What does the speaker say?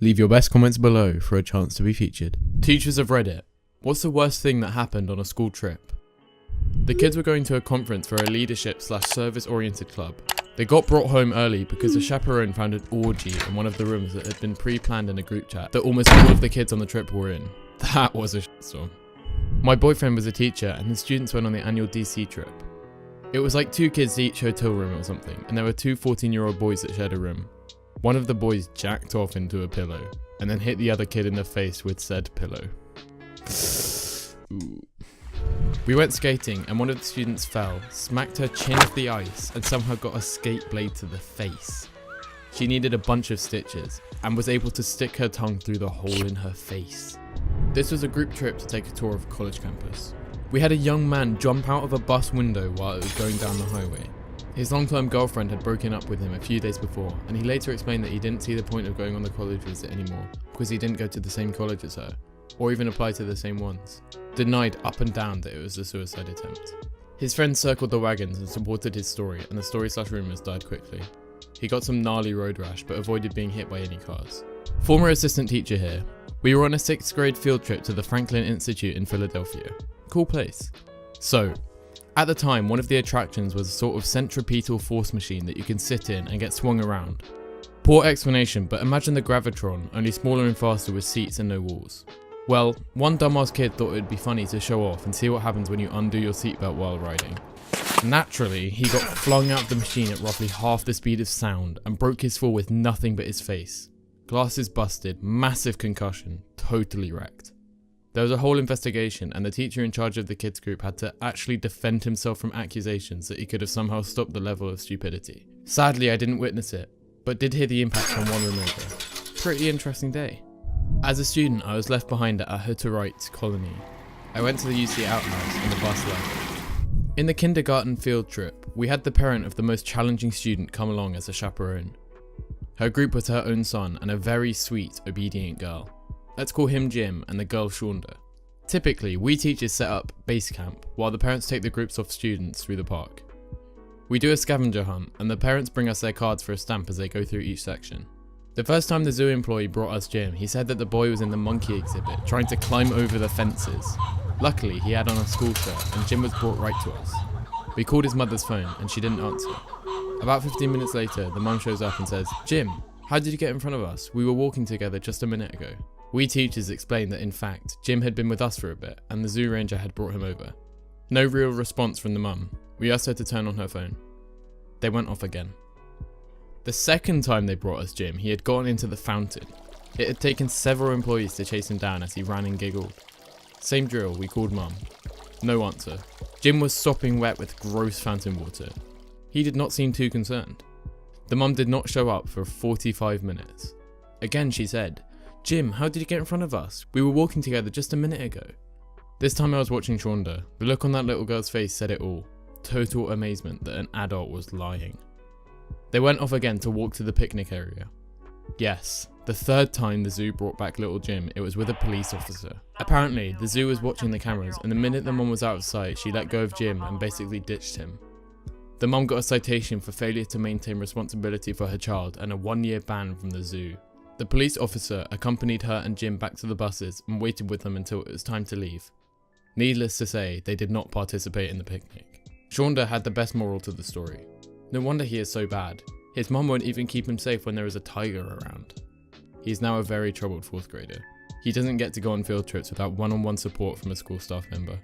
Leave your best comments below for a chance to be featured. Teachers of Reddit, what's the worst thing that happened on a school trip? The kids were going to a conference for a leadership/service oriented club. They got brought home early because a chaperone found an orgy in one of the rooms that had been pre-planned in a group chat that almost all of the kids on the trip were in. That was a shitstorm. My boyfriend was a teacher and his students went on the annual DC trip. It was like 2 kids each hotel room or something, and there were 2 14-year-old boys that shared a room. One of the boys jacked off into a pillow and then hit the other kid in the face with said pillow. Ooh. We went skating and one of the students fell, smacked her chin off the ice and somehow got a skate blade to the face. She needed a bunch of stitches and was able to stick her tongue through the hole in her face. This was a group trip to take a tour of a college campus. We had a young man jump out of a bus window while it was going down the highway. His long-term girlfriend had broken up with him a few days before, and he later explained that he didn't see the point of going on the college visit anymore because he didn't go to the same college as her, or even apply to the same ones. Denied up and down that it was a suicide attempt. His friends circled the wagons and supported his story, and the story/rumors died quickly. He got some gnarly road rash but avoided being hit by any cars. Former assistant teacher here. We were on a 6th grade field trip to the Franklin Institute in Philadelphia. Cool place. So, at the time, one of the attractions was a sort of centripetal force machine that you can sit in and get swung around. Poor explanation, but imagine the Gravitron, only smaller and faster with seats and no walls. Well, one dumbass kid thought it would be funny to show off and see what happens when you undo your seatbelt while riding. Naturally, he got flung out of the machine at roughly half the speed of sound and broke his fall with nothing but his face. Glasses busted, massive concussion, totally wrecked. There was a whole investigation and the teacher in charge of the kids group had to actually defend himself from accusations that he could have somehow stopped the level of stupidity. Sadly, I didn't witness it, but did hear the impact on one room over. Pretty interesting day. As a student, I was left behind at a Hutterite colony. I went to the UC outhouse and the bus left. In the kindergarten field trip, we had the parent of the most challenging student come along as a chaperone. Her group was her own son and a very sweet, obedient girl. Let's call him Jim and the girl Shonda. Typically, we teachers set up base camp while the parents take the groups of students through the park. We do a scavenger hunt and the parents bring us their cards for a stamp as they go through each section. The first time the zoo employee brought us Jim, he said that the boy was in the monkey exhibit trying to climb over the fences. Luckily, he had on a school shirt and Jim was brought right to us. We called his mother's phone and she didn't answer. About 15 minutes later, the mum shows up and says, "Jim, how did you get in front of us? We were walking together just a minute ago." We teachers explained that in fact, Jim had been with us for a bit and the zoo ranger had brought him over. No real response from the mum. We asked her to turn on her phone. They went off again. The second time they brought us Jim, he had gotten into the fountain. It had taken several employees to chase him down as he ran and giggled. Same drill, we called mum. No answer. Jim was sopping wet with gross fountain water. He did not seem too concerned. The mum did not show up for 45 minutes. Again she said, "Jim, how did you get in front of us? We were walking together just a minute ago." This time I was watching Shonda. The look on that little girl's face said it all. Total amazement that an adult was lying. They went off again to walk to the picnic area. Yes, the third time the zoo brought back little Jim, it was with a police officer. Apparently, the zoo was watching the cameras and the minute the mum was out of sight, she let go of Jim and basically ditched him. The mum got a citation for failure to maintain responsibility for her child and a 1-year ban from the zoo. The police officer accompanied her and Jim back to the buses and waited with them until it was time to leave. Needless to say, they did not participate in the picnic. Shonda had the best moral to the story. No wonder he is so bad. His mum won't even keep him safe when there is a tiger around. He is now a very troubled 4th grader. He doesn't get to go on field trips without one-on-one support from a school staff member.